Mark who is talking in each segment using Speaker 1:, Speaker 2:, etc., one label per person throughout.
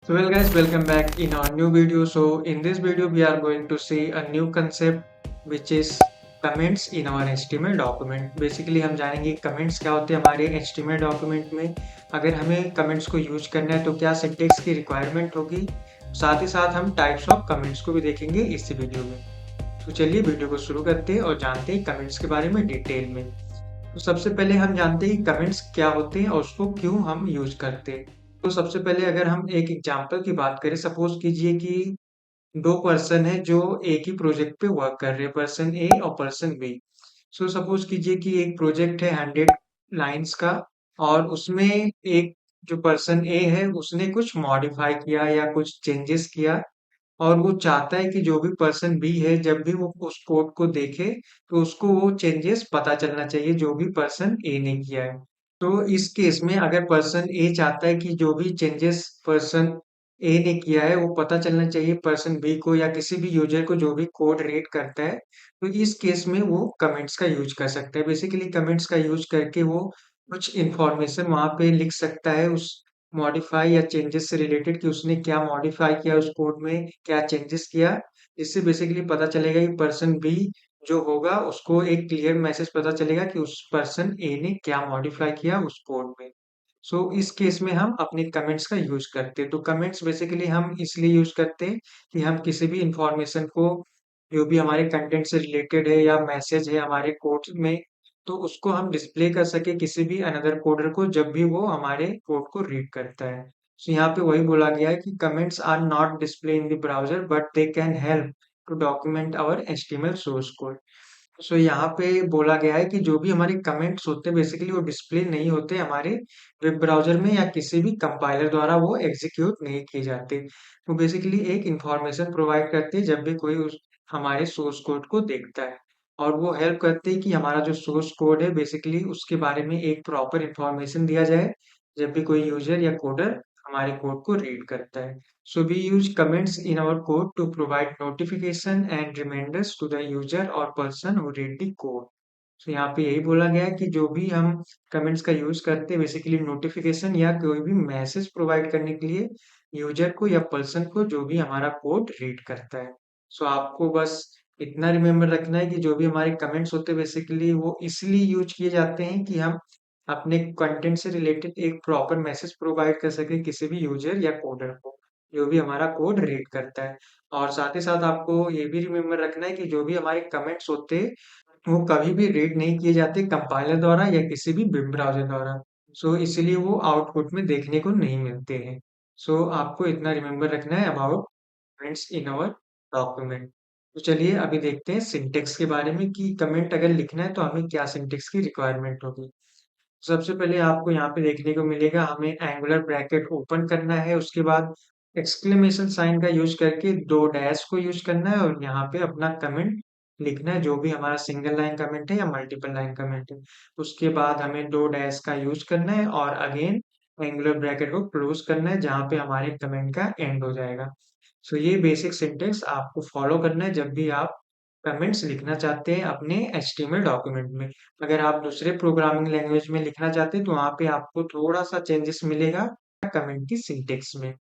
Speaker 1: So well guys, welcome back in our new video. So in this video we are going to see a new concept which is comments in our HTML document. Basically हम जानेंगे comments क्या होते हैं हमारे HTML document में। अगर हमें comments को यूज करना है तो क्या सिंटेक्स की रिक्वायरमेंट होगी। साथ ही साथ हम टाइप्स ऑफ comments को भी देखेंगे इस वीडियो में। तो चलिए वीडियो को शुरू करते हैं और जानते हैं comments के बारे में डिटेल में। तो सबसे पहले हम जानते हैं कि कमेंट्स क्या होते हैं और उसको क्यों हम यूज करते हैं। तो सबसे पहले अगर हम एक एग्जांपल की बात करें, सपोज कीजिए कि दो पर्सन है जो एक ही प्रोजेक्ट पे वर्क कर रहे हैं, पर्सन ए और पर्सन बी। सो सपोज कीजिए कि एक प्रोजेक्ट है 100 लाइन्स का और उसमें एक जो पर्सन ए है उसने कुछ मॉडिफाई किया या कुछ चेंजेस किया और वो चाहता है कि जो भी पर्सन बी है जब भी वो उस कोड को देखे तो उसको वो चेंजेस पता चलना चाहिए जो भी पर्सन ए ने किया है। तो इस केस में अगर पर्सन ए चाहता है कि जो भी चेंजेस पर्सन ए ने किया है वो पता चलना चाहिए पर्सन बी को या किसी भी यूजर को जो भी कोड रीड करता है, तो इस केस में वो कमेंट्स का यूज कर सकता है। बेसिकली कमेंट्स का यूज करके वो कुछ इंफॉर्मेशन वहां पे लिख सकता है उस मॉडिफाई या चेंजेस से रिलेटेड कि उसने क्या मॉडिफाई किया उस कोड में, क्या चेंजेस किया। इससे बेसिकली पता चलेगा कि पर्सन बी जो होगा उसको एक क्लियर मैसेज पता चलेगा कि उस पर्सन ए ने क्या मॉडिफाई किया उस कोड में। सो इस केस में हम अपने कमेंट्स का यूज करते हैं। तो कमेंट्स बेसिकली हम इसलिए यूज करते हैं कि हम किसी भी इंफॉर्मेशन को जो भी हमारे कंटेंट से रिलेटेड है या मैसेज है हमारे कोड में, तो उसको हम डिस्प्ले कर सके किसी भी अनदर कोडर को जब भी वो हमारे कोड को रीड करता है। सो यहाँ पे वही बोला गया है कि comments are not display in the browser but they can help to document our HTML source code. So यहाँ पे बोला गया है कि जो भी हमारे कमेंट्स होते हैं बेसिकली वो डिस्प्ले नहीं होते हमारे वेब ब्राउज़र में या किसी भी कंपाइलर द्वारा वो एग्जीक्यूट नहीं किए जाते। वो बेसिकली एक इंफॉर्मेशन प्रोवाइड करते हैं जब भी कोई उस हमारे सोर्स कोड को देखता है। और वो हेल्प करते हैं कि हमारा जो सोर्स कोड है बेसिकली उसके बारे में एक प्रॉपर इंफॉर्मेशन दिया जाए जब भी कोई यूजर या कोडर हमारे कोड को रीड करता है। So we use comments in our code to provide notification and reminders to the user or person who read the code. So यहाँ पे यही बोला गया है कि जो भी हम कमेंट्स का यूज करते हैं बेसिकली नोटिफिकेशन या कोई भी मैसेज प्रोवाइड करने के लिए यूजर को या पर्सन को जो भी हमारा कोड रीड करता है। सो आपको बस इतना रिमेम्बर रखना है कि जो भी हमारे कमेंट्स होते हैं बेसिकली वो इसलिए यूज किए जाते हैं कि हम अपने कंटेंट से रिलेटेड एक प्रॉपर मैसेज प्रोवाइड कर सके किसी भी यूजर या कोडर को जो भी हमारा कोड रीड करता है। और साथ ही साथ आपको ये भी रिमेम्बर रखना है कि जो भी हमारे कमेंट्स होते हैं वो कभी भी रीड नहीं किए जाते कंपाइलर द्वारा या किसी भी वेब ब्राउज़र द्वारा। सो इसीलिए वो आउटपुट में देखने को नहीं मिलते हैं। सो आपको इतना रिमेम्बर रखना है about comments in our document. तो चलिए अभी देखते हैं सिंटेक्स के बारे में कि कमेंट अगर लिखना है तो हमें क्या सिंटेक्स की रिक्वायरमेंट होगी। सबसे पहले आपको यहाँ पे देखने को मिलेगा हमें एंगुलर ब्रैकेट ओपन करना है, उसके बाद एक्सक्लेमेशन साइन का यूज करके दो डैश को यूज करना है और यहाँ पे अपना कमेंट लिखना है जो भी हमारा सिंगल लाइन कमेंट है या मल्टीपल लाइन कमेंट है। उसके बाद हमें दो डैश का यूज करना है और अगेन एंगुलर ब्रैकेट को क्लोज करना है जहाँ पे हमारे कमेंट का एंड हो जाएगा। सो ये बेसिक सिंटेक्स आपको फॉलो करना है जब भी आप कमेंट्स लिखना चाहते हैं अपने एचटीएमएल डॉक्यूमेंट में। अगर आप दूसरे प्रोग्रामिंग लैंग्वेज में लिखना चाहते हैं तो वहाँ पे आपको थोड़ा-सा चेंजेस मिलेगा कमेंट की सिंटेक्स में।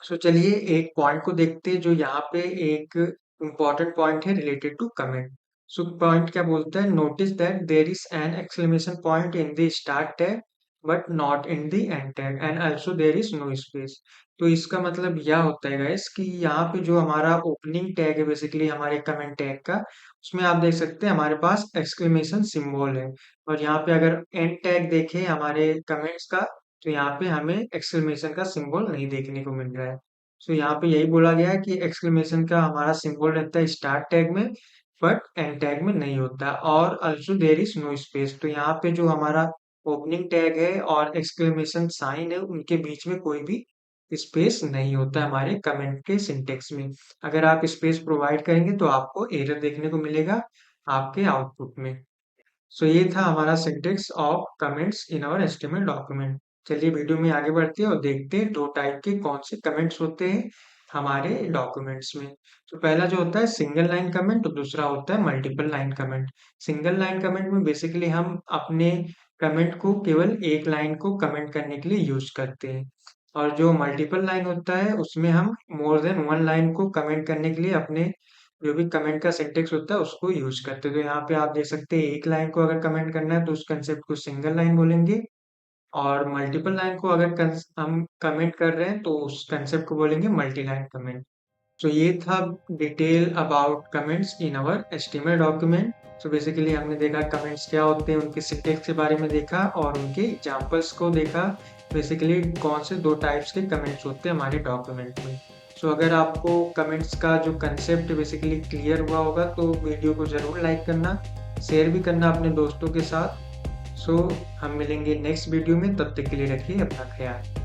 Speaker 1: सो चलिए एक पॉइंट को देखते हैं जो यहाँ पे एक इम्पोर्टेंट पॉइंट है related to comment. So point क्या बोलता है, notice that there is an exclamation point in the start tag but not in the end tag and also there is no space. तो इसका मतलब यह होता है गाइस कि यहाँ पे जो हमारा ओपनिंग टैग है बेसिकली हमारे कमेंट टैग का, उसमें आप देख सकते हैं हमारे पास एक्सक्लेमेशन सिंबल है। और यहाँ पे अगर एंड टैग देखें हमारे कमेंट्स का तो यहाँ पे हमें एक्सक्लेमेशन का सिंबल नहीं देखने को मिल रहा है। सो यहाँ पे यही बोला गया है कि एक्सक्लेमेशन का हमारा सिंबल रहता है स्टार्ट टैग में बट एंड टैग में नहीं होता और also there is no space. तो यहाँ पे जो हमारा ओपनिंग टैग है और एक्सक्लेमेशन साइन है उनके बीच में कोई भी स्पेस नहीं होता है हमारे कमेंट के सिंटेक्स में। अगर आप स्पेस प्रोवाइड करेंगे तो आपको एरर देखने को मिलेगा आपके आउटपुट में। सो ये था हमारा syntax of comments in our HTML document. चलिए वीडियो में आगे बढ़ते हैं और देखते हैं दो टाइप के कौन से कमेंट्स होते हैं हमारे डॉक्यूमेंट्स में। तो पहला जो होता है सिंगल लाइन कमेंट और दूसरा होता है multiple line comment. Single line comment में बेसिकली हम अपने कमेंट को केवल एक लाइन को कमेंट करने के लिए यूज करते हैं। और जो मल्टीपल लाइन होता है उसमें हम मोर देन वन लाइन को कमेंट करने के लिए अपने जो भी कमेंट का सिंटेक्स होता है उसको यूज करते हैं। तो यहाँ पे आप देख सकते हैं एक लाइन को अगर कमेंट करना है तो उस कंसेप्ट को सिंगल लाइन बोलेंगे, और मल्टीपल लाइन को अगर हम कमेंट कर रहे हैं तो उस कंसेप्ट को बोलेंगे मल्टी लाइन कमेंट। सो ये था detail about comments in our HTML document. So basically हमने देखा कमेंट्स क्या होते हैं, उनके सिंटेक्स के बारे में देखा और उनके एग्जांपल्स को देखा। बेसिकली कौन से दो टाइप्स के कमेंट्स होते हैं हमारे डॉक्यूमेंट में। सो अगर आपको कमेंट्स का जो कंसेप्ट बेसिकली क्लियर हुआ होगा तो वीडियो को ज़रूर लाइक करना, शेयर भी करना अपने दोस्तों के साथ। सो हम मिलेंगे नेक्स्ट वीडियो में, तब तक के लिए रखिए अपना ख्याल।